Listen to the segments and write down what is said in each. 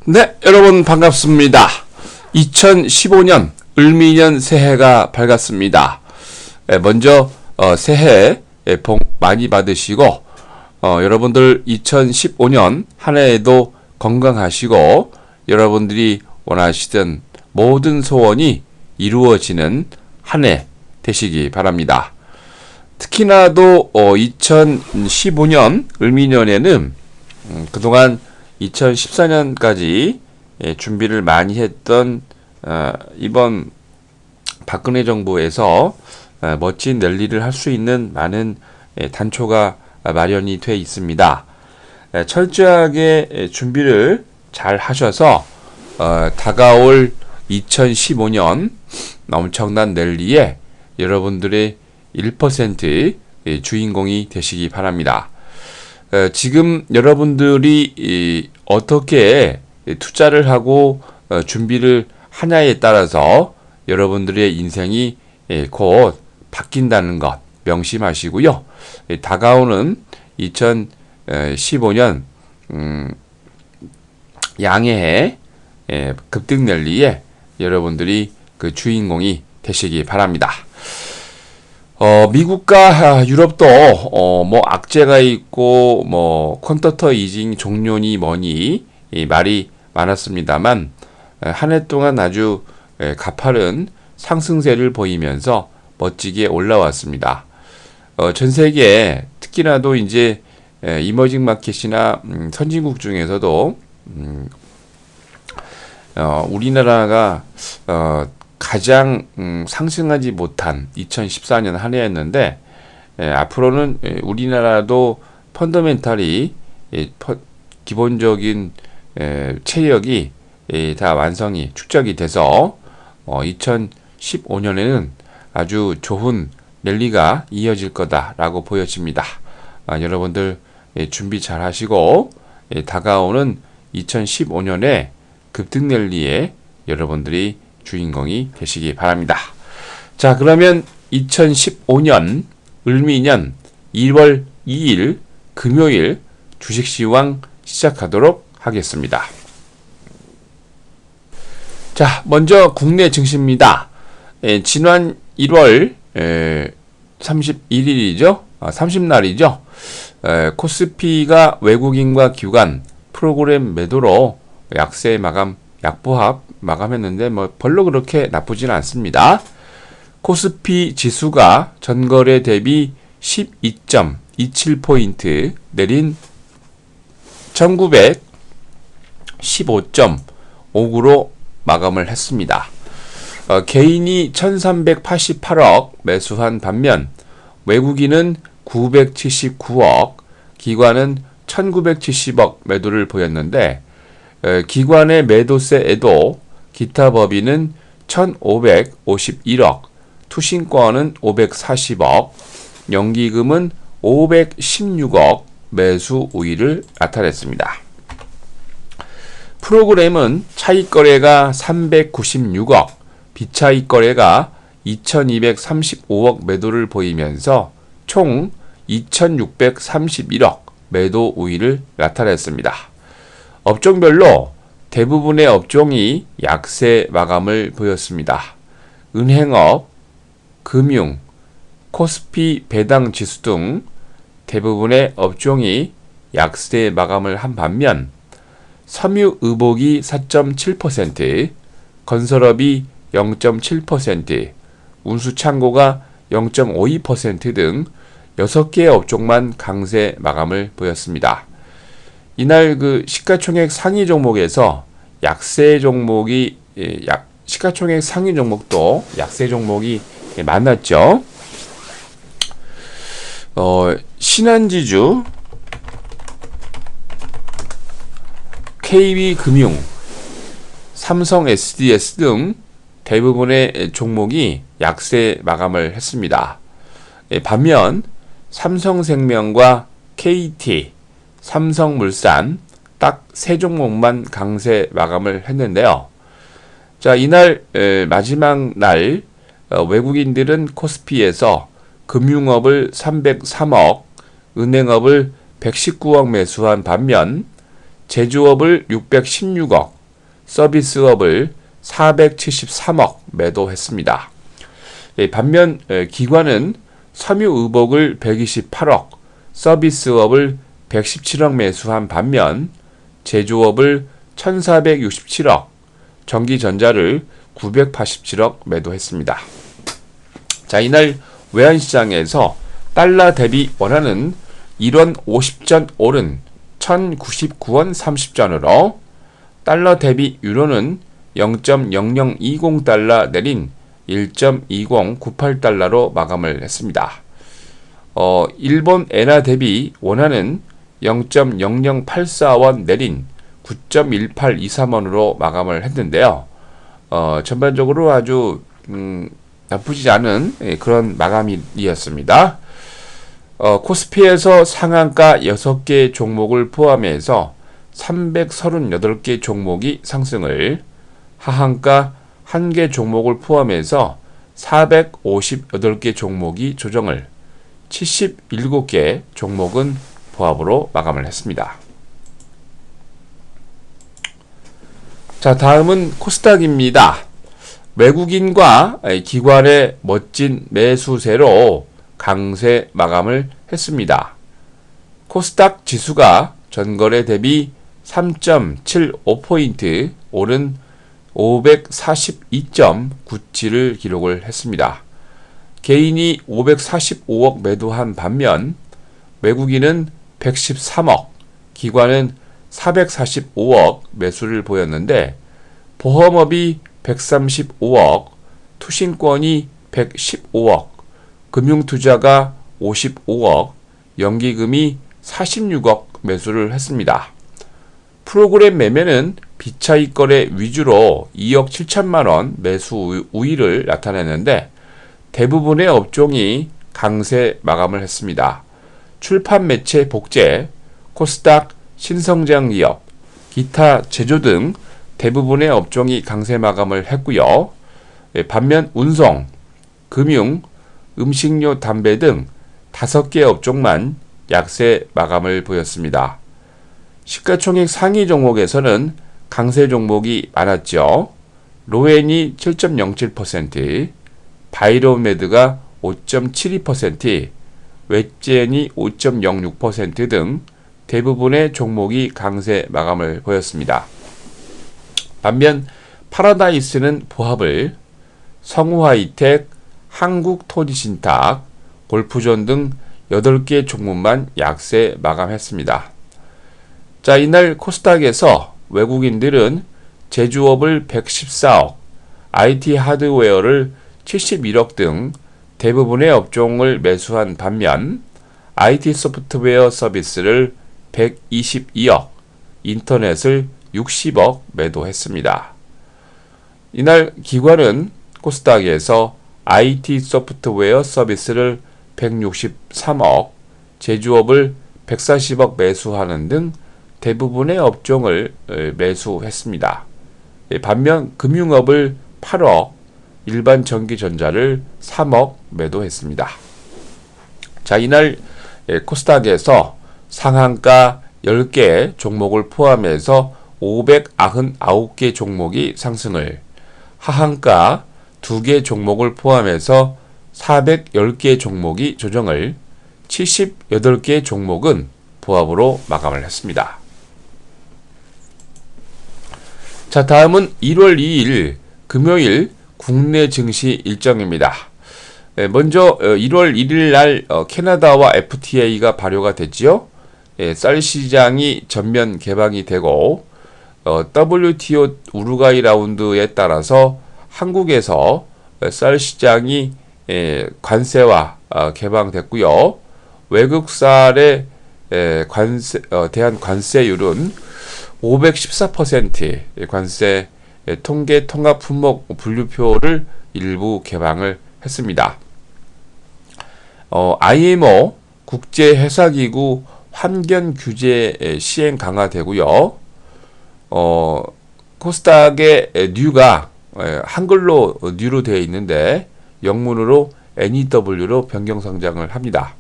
네, 여러분 반갑습니다. 2015년 을미년 새해가 밝았습니다. 먼저 새해 복 많이 받으시고 여러분들 2015년 한 해에도 건강하시고 여러분들이 원하시던 모든 소원이 이루어지는 한 해 되시기 바랍니다. 특히나도 2015년 을미년에는 그동안 2014년까지 준비를 많이 했던 이번 박근혜 정부에서 멋진 랠리를 할 수 있는 많은 단초가 마련이 되어 있습니다. 철저하게 준비를 잘 하셔서 다가올 2015년 엄청난 랠리에 여러분들의 1% 주인공이 되시기 바랍니다. 지금 여러분들이 어떻게 투자를 하고 준비를 하냐에 따라서 여러분들의 인생이 곧 바뀐다는 것 명심하시고요. 다가오는 2015년 양해의 급등 랠리에 여러분들이 그 주인공이 되시기 바랍니다. 미국과 유럽도 뭐 악재가 있고 뭐 퀀터터 이징 종료니 뭐니 말이 많았습니다만 한 해 동안 아주 가파른 상승세를 보이면서 멋지게 올라왔습니다. 전 세계 특히나도 이제 이머징 마켓이나 선진국 중에서도 우리나라가 가장 상승하지 못한 2014년 한 해였는데 앞으로는 우리나라도 펀더멘탈이 기본적인 체력이 다 완성이 축적이 돼서 2015년에는 아주 좋은 랠리가 이어질 거다라고 보여집니다. 여러분들 준비 잘 하시고 다가오는 2015년에 급등 랠리에 여러분들이 주인공이 되시기 바랍니다. 자, 그러면 2015년 을미년 2월 2일 금요일 주식시황 시작하도록 하겠습니다. 자, 먼저 국내 증시입니다. 지난 1월 31일이죠. 30날이죠. 코스피가 외국인과 기관 프로그램 매도로 약세 마감, 약보합 마감했는데 뭐 별로 그렇게 나쁘지는 않습니다. 코스피 지수가 전거래 대비 12.27포인트 내린 1915.59로 마감을 했습니다. 개인이 1388억 매수한 반면 외국인은 979억, 기관은 1970억 매도를 보였는데 기관의 매도세에도 기타 법인은 1551억, 투신권은 540억, 연기금은 516억 매수 우위를 나타냈습니다. 프로그램은 차익 거래가 396억, 비차익 거래가 2235억 매도를 보이면서 총 2631억 매도 우위를 나타냈습니다. 업종별로 대부분의 업종이 약세 마감을 보였습니다. 은행업, 금융, 코스피 배당 지수 등 대부분의 업종이 약세 마감을 한 반면 섬유의복이 4.7%, 건설업이 0.7%, 운수창고가 0.52% 등 6개의 업종만 강세 마감을 보였습니다. 이날 그 시가총액 상위 종목에서 약세 종목이 시가총액 상위 종목도 약세 종목이 많았죠. 신한지주, KB금융, 삼성 SDS 등 대부분의 종목이 약세 마감을 했습니다. 반면 삼성생명과 KT, 삼성물산 딱 3종목만 강세 마감을 했는데요. 자, 이날 마지막 날 외국인들은 코스피에서 금융업을 303억, 은행업을 119억 매수한 반면 제조업을 616억, 서비스업을 473억 매도했습니다. 반면 기관은 섬유의복을 128억, 서비스업을 117억 매수한 반면 제조업을 1467억, 전기전자를 987억 매도했습니다. 자, 이날 외환시장에서 달러 대비 원화는 1원 50전 오른 1099원 30전으로 달러 대비 유로는 0.0020달러 내린 1.2098달러로 마감을 했습니다. 일본 엔화 대비 원화는 0.0084원 내린 9.1823원으로 마감을 했는데요. 전반적으로 아주 나쁘지 않은 그런 마감이었습니다. 코스피에서 상한가 6개 종목을 포함해서 338개 종목이 상승을, 하한가 1개 종목을 포함해서 458개 종목이 조정을, 77개 종목은 보합으로 마감을 했습니다. 자, 다음은 코스닥입니다. 외국인과 기관의 멋진 매수세로 강세 마감을 했습니다. 코스닥 지수가 전거래 대비 3.75포인트 오른 542.97을 기록을 했습니다. 개인이 545억 매도한 반면 외국인은 113억, 기관은 445억 매수를 보였는데 보험업이 135억, 투신권이 115억, 금융투자가 55억, 연기금이 46억 매수를 했습니다. 프로그램 매매는 비차익 거래 위주로 2억 7천만원 매수 우위를 나타냈는데 대부분의 업종이 강세 마감을 했습니다. 출판 매체 복제, 코스닥 신성장 기업, 기타 제조 등 대부분의 업종이 강세 마감을 했고요. 반면 운송, 금융, 음식료, 담배 등 5개 업종만 약세 마감을 보였습니다. 시가총액 상위 종목에서는 강세 종목이 많았죠. 로엔이 7.07%, 바이로메드가 5.72%, 웨젠이 5.06% 등 대부분의 종목이 강세 마감을 보였습니다. 반면 파라다이스는 보합을, 성우하이텍, 한국토지신탁, 골프존 등 8개 종목만 약세 마감했습니다. 자, 이날 코스닥에서 외국인들은 제조업을 114억, IT 하드웨어를 71억 등 대부분의 업종을 매수한 반면 IT 소프트웨어 서비스를 122억, 인터넷을 60억 매도했습니다. 이날 기관은 코스닥에서 IT 소프트웨어 서비스를 163억, 제조업을 140억 매수하는 등 대부분의 업종을 매수했습니다. 반면 금융업을 8억, 일반 전기전자를 3억 매도했습니다. 자, 이날 코스닥에서 상한가 10개 종목을 포함해서 599개 종목이 상승을, 하한가 2개 종목을 포함해서 410개 종목이 조정을, 78개 종목은 보합으로 마감을 했습니다. 자, 다음은 1월 2일 금요일 국내 증시 일정입니다. 먼저 1월 1일 날 캐나다와 FTA가 발효가 됐지요. 쌀 시장이 전면 개방이 되고 WTO 우루과이 라운드에 따라서 한국에서 쌀 시장이 관세와 개방됐고요. 외국 쌀에 대한 관세율은 514% 관세 통계 통합 품목 분류표를 일부 개방을 했습니다. IMO 국제회사기구 환경 규제 시행 강화되고요. 코스닥의 뉴가 한글로 뉴로 되어 있는데 영문으로 NEW로 변경 성장을 합니다.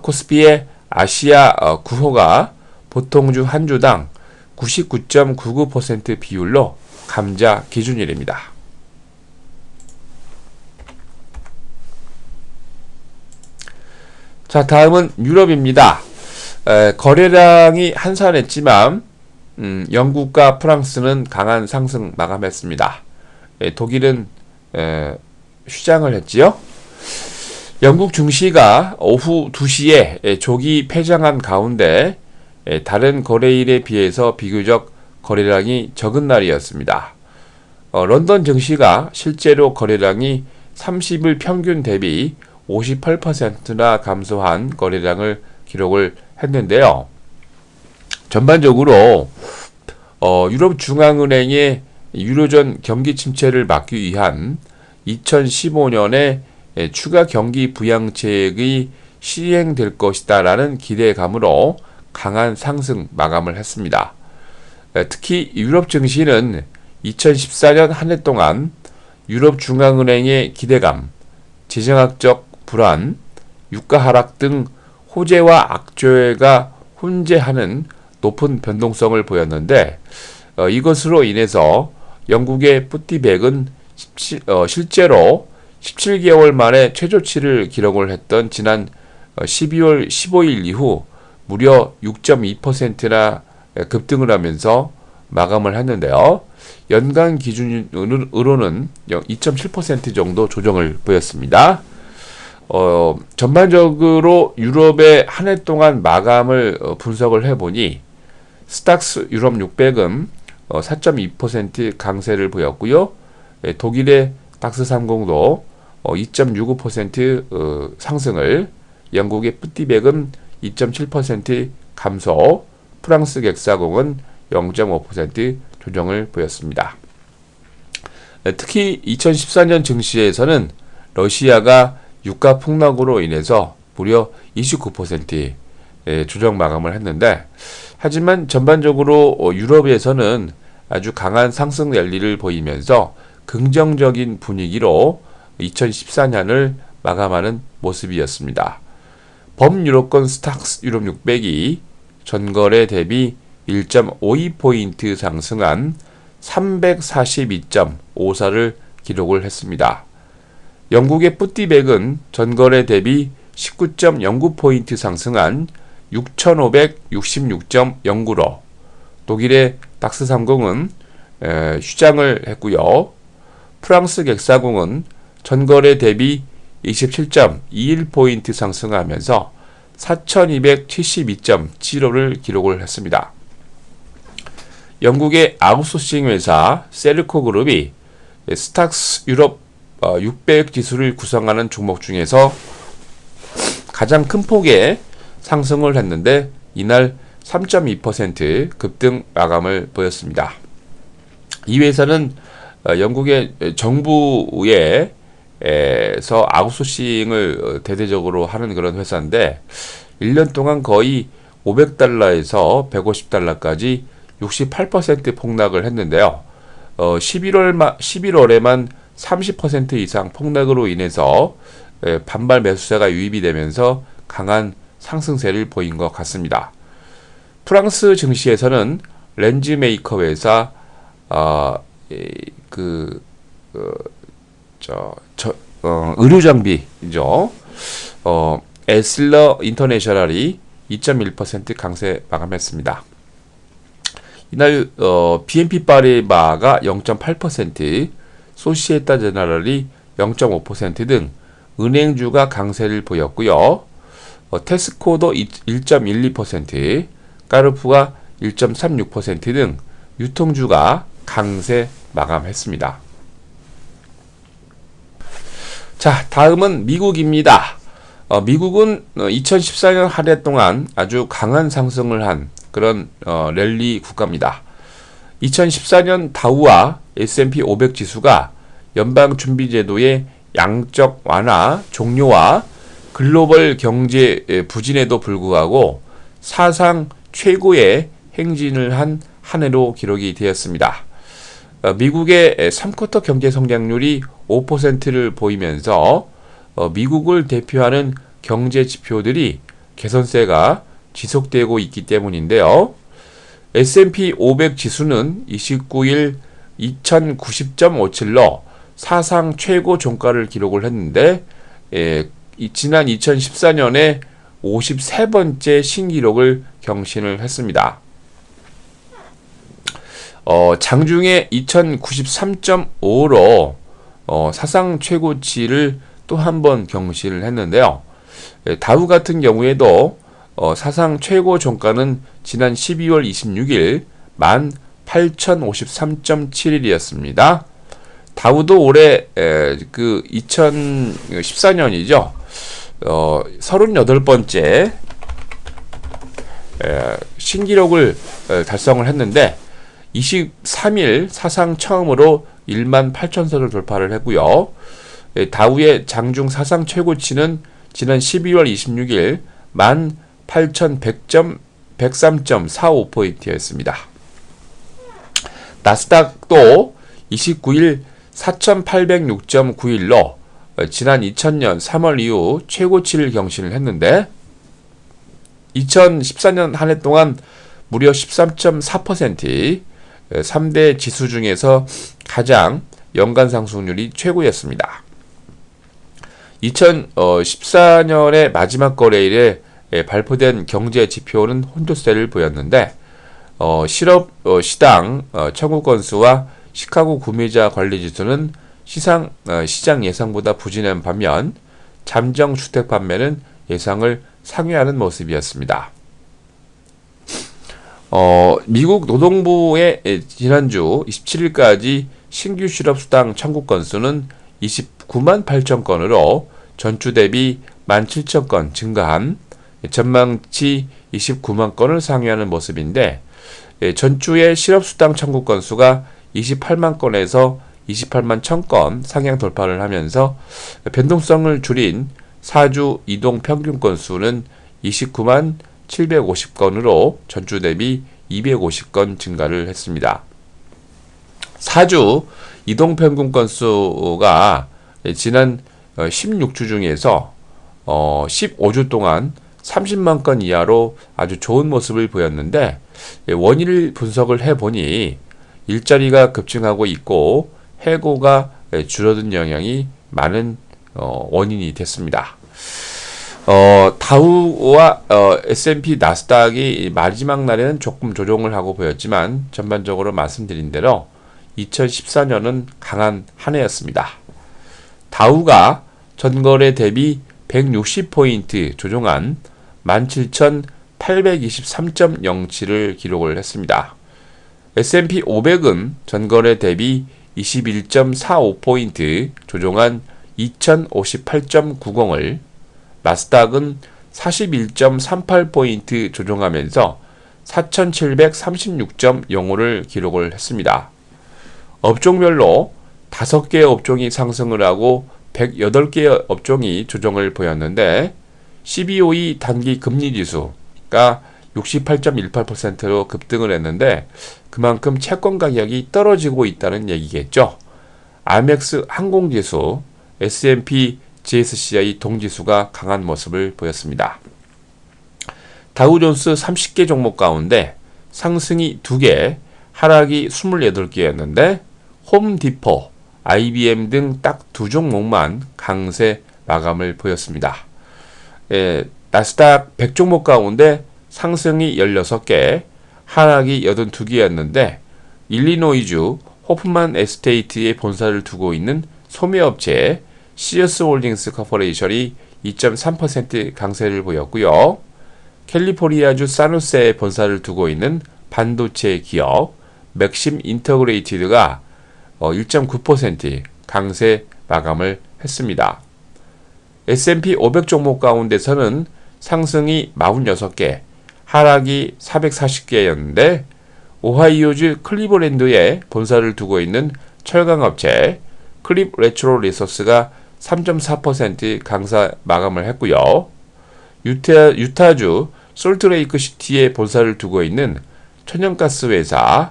코스피의 아시아 9호가 보통주 한 주당 99.99% 비율로 감자 기준일입니다. 자, 다음은 유럽입니다. 거래량이 한산했지만 영국과 프랑스는 강한 상승 마감했습니다. 독일은 휴장을 했지요. 영국 증시가 오후 2시에 조기 폐장한 가운데 다른 거래일에 비해서 비교적 거래량이 적은 날이었습니다. 런던 증시가 실제로 거래량이 30일 평균 대비 58%나 감소한 거래량을 기록을 했는데요. 전반적으로 유럽중앙은행의 유로존 경기 침체를 막기 위한 2015년에 추가 경기 부양책이 시행될 것이다 라는 기대감으로 강한 상승 마감을 했습니다. 특히 유럽 증시는 2014년 한 해 동안 유럽중앙은행의 기대감, 재정학적 불안, 유가 하락 등 호재와 악재가 혼재하는 높은 변동성을 보였는데 이것으로 인해서 영국의 푸티백은 실제로 17개월 만에 최저치를 기록을 했던 지난 12월 15일 이후 무려 6.2%나 급등을 하면서 마감을 했는데요. 연간 기준으로는 2.7% 정도 조정을 보였습니다. 전반적으로 유럽의 한 해 동안 마감을 분석을 해보니 스탁스 유럽 600은 4.2% 강세를 보였고요. 독일의 닥스 30도 2.65% 상승을, 영국의 푸티백은 2.7% 감소, 프랑스 객사공은 0.5% 조정을 보였습니다. 특히 2014년 증시에서는 러시아가 유가 폭락으로 인해서 무려 29% 조정 마감을 했는데, 하지만 전반적으로 유럽에서는 아주 강한 상승 랠리를 보이면서 긍정적인 분위기로 2014년을 마감하는 모습이었습니다. 범유로권 스탁스 유럽 600이 전거래 대비 1.52포인트 상승한 342.54를 기록을 했습니다. 영국의 푸티백은 전거래 대비 19.09포인트 상승한 6,566.09로, 독일의 닥스 30은 휴장을 했고요. 프랑스 객사공은 전거래 대비 27.21포인트 상승하면서 4,272.75를 기록을 했습니다. 영국의 아웃소싱 회사 셀코 그룹이 스탁스 유럽 600 지수를 구성하는 종목 중에서 가장 큰 폭의 상승을 했는데 이날 3.2% 급등 마감을 보였습니다. 이 회사는 영국의 정부에서 아웃소싱을 대대적으로 하는 그런 회사인데 1년 동안 거의 500달러에서 150달러까지 68% 폭락을 했는데요. 11월에만 30% 이상 폭락으로 인해서 반발 매수세가 유입이 되면서 강한 상승세를 보인 것 같습니다. 프랑스 증시에서는 렌즈 메이커 회사 의료 장비죠. 에슬러 인터내셔널이 2.1% 강세 마감했습니다. 이날 BNP 파리바가 0.8%, 소시에타 제너럴이 0.5% 등 은행주가 강세를 보였고요. 테스코도 1.12%, 까르푸가 1.36% 등 유통주가 강세 마감했습니다. 자, 다음은 미국입니다. 미국은 2014년 한 해 동안 아주 강한 상승을 한 그런 랠리 국가입니다. 2014년 다우와 S&P 500 지수가 연방준비제도의 양적 완화 종료와 글로벌 경제 부진에도 불구하고 사상 최고의 행진을 한 해로 기록이 되었습니다. 미국의 3쿼터 경제 성장률이 5%를 보이면서 미국을 대표하는 경제 지표들이 개선세가 지속되고 있기 때문인데요. S&P 500 지수는 29일 2090.57로 사상 최고 종가를 기록을 했는데 지난 2014년에 53번째 신기록을 경신을 했습니다. 장중에 2093.5로 사상 최고치를 또 한 번 경신을 했는데요. 다우 같은 경우에도 사상 최고 종가는 지난 12월 26일 18,053.71이었습니다. 다우도 올해 그 2014년이죠. 38번째 신기록을 달성을 했는데 23일 사상 처음으로 18,000선을 돌파를 했고요. 다우의 장중 사상 최고치는 지난 12월 26일 18,103.45포인트였습니다. 나스닥도 29일 4,806.91로 지난 2000년 3월 이후 최고치를 경신을 했는데 2014년 한 해 동안 무려 13.4% 3대 지수 중에서 가장 연간 상승률이 최고였습니다. 2014년의 마지막 거래일에 발표된 경제 지표는 혼조세를 보였는데 시당 청구 건수와 시카고 구매자 관리 지수는 시장 예상보다 부진한 반면 잠정 주택 판매는 예상을 상회하는 모습이었습니다. 미국 노동부의 지난주 27일까지 신규 실업수당 청구 건수는 29만 8천 건으로 전주 대비 17,000건 증가한 전망치 29만 건을 상회하는 모습인데 전주의 실업수당 청구 건수가 28만 건에서 28만 1000건 상향 돌파를 하면서 변동성을 줄인 4주 이동 평균 건수는 29만 750건으로 전주 대비 250건 증가를 했습니다. 4주 이동 평균 건수가 지난 16주 중에서 15주 동안 30만 건 이하로 아주 좋은 모습을 보였는데 원인을 분석을 해보니 일자리가 급증하고 있고 해고가 줄어든 영향이 많은 원인이 됐습니다. 다우와 S&P 나스닥이 마지막 날에는 조금 조정을 하고 보였지만 전반적으로 말씀드린 대로 2014년은 강한 한 해였습니다. 다우가 전거래 대비 160포인트 조정한 17,823.07을 기록을 했습니다. S&P 500은 전거래 대비 21.45포인트 조정한 2058.90을, 나스닥은 41.38포인트 조정하면서 4736.05를 기록을 했습니다. 업종별로 5개 업종이 상승을 하고 108개 업종이 조정을 보였는데 CBOE 단기 금리 지수가 68.18%로 급등을 했는데 그만큼 채권 가격이 떨어지고 있다는 얘기겠죠. 아멕스 항공지수, S&P GSCI 동지수가 강한 모습을 보였습니다. 다우존스 30개 종목 가운데 상승이 2개, 하락이 28개였는데 홈디포, IBM 등 딱 2종목만 강세 마감을 보였습니다. 나스닥 100종목 가운데 상승이 16개, 하락이 82개였는데 일리노이주 호프만 에스테이트에 본사를 두고 있는 소매업체 시어스 홀딩스 코퍼레이션이 2.3% 강세를 보였고요. 캘리포니아주 산호세에 본사를 두고 있는 반도체 기업 맥심 인터그레이티드가 1.9% 강세 마감을 했습니다. S&P 500 종목 가운데서는 상승이 46개, 하락이 440개였는데 오하이오주 클리브랜드에 본사를 두고 있는 철강업체 클립 레트로 리소스가 3.4% 강사 마감을 했고요. 유타주 솔트레이크 시티에 본사를 두고 있는 천연가스 회사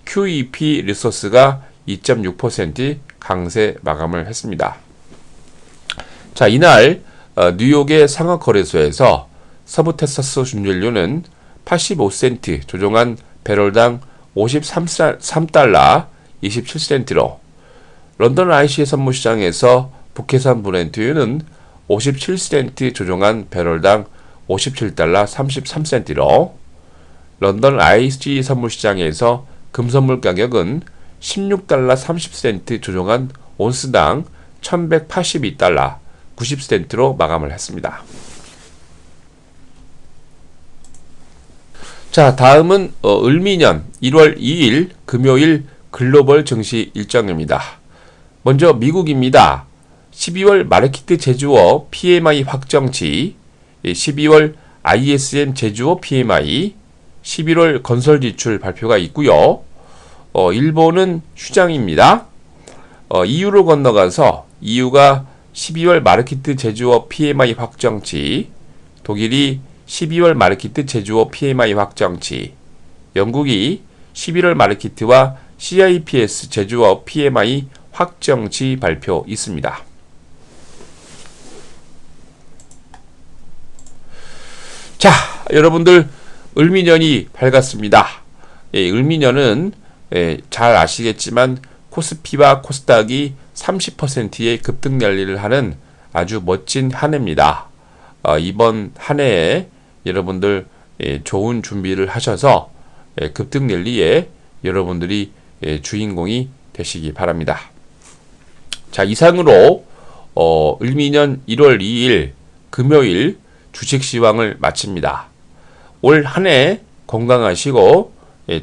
QEP 리소스가 2.6% 강세 마감을 했습니다. 자, 이날 뉴욕의 상업거래소에서 서부 텍사스 준연료는 85센트 조정한 배럴당 53달러 27센트로 런던 IC의 선물시장에서 북해산 브렌트유는 57센트 조정한 배럴당 57달러 33센트로 런던 ICE 선물시장에서 금선물 가격은 16달러 30센트 조정한 온스당 1182달러 90센트로 마감을 했습니다. 자, 다음은 을미년 1월 2일 금요일 글로벌 증시 일정입니다. 먼저 미국입니다. 12월 마르키트 제조업 PMI 확정치, 12월 ISM 제조업 PMI, 11월 건설 지출 발표가 있고요. 일본은 휴장입니다. EU로 건너가서 EU가 12월 마르키트 제조업 PMI 확정치, 독일이 12월 마르키트 제조업 PMI 확정치, 영국이 11월 마르키트와 CIPS 제조업 PMI 확정치 발표 있습니다. 자, 여러분들 을미년이 밝았습니다. 을미년은 잘 아시겠지만 코스피와 코스닥이 30%의 급등 랠리를 하는 아주 멋진 한 해입니다. 이번 한 해에 여러분들 좋은 준비를 하셔서 급등 랠리에 여러분들이 주인공이 되시기 바랍니다. 자, 이상으로 을미년 1월 2일 금요일 주식시황을 마칩니다. 올 한 해 건강하시고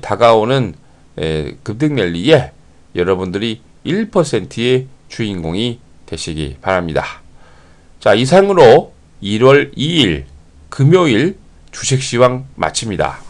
다가오는 급등 랠리에 여러분들이 1%의 주인공이 되시기 바랍니다. 자, 이상으로 1월 2일 금요일 주식시황 마칩니다.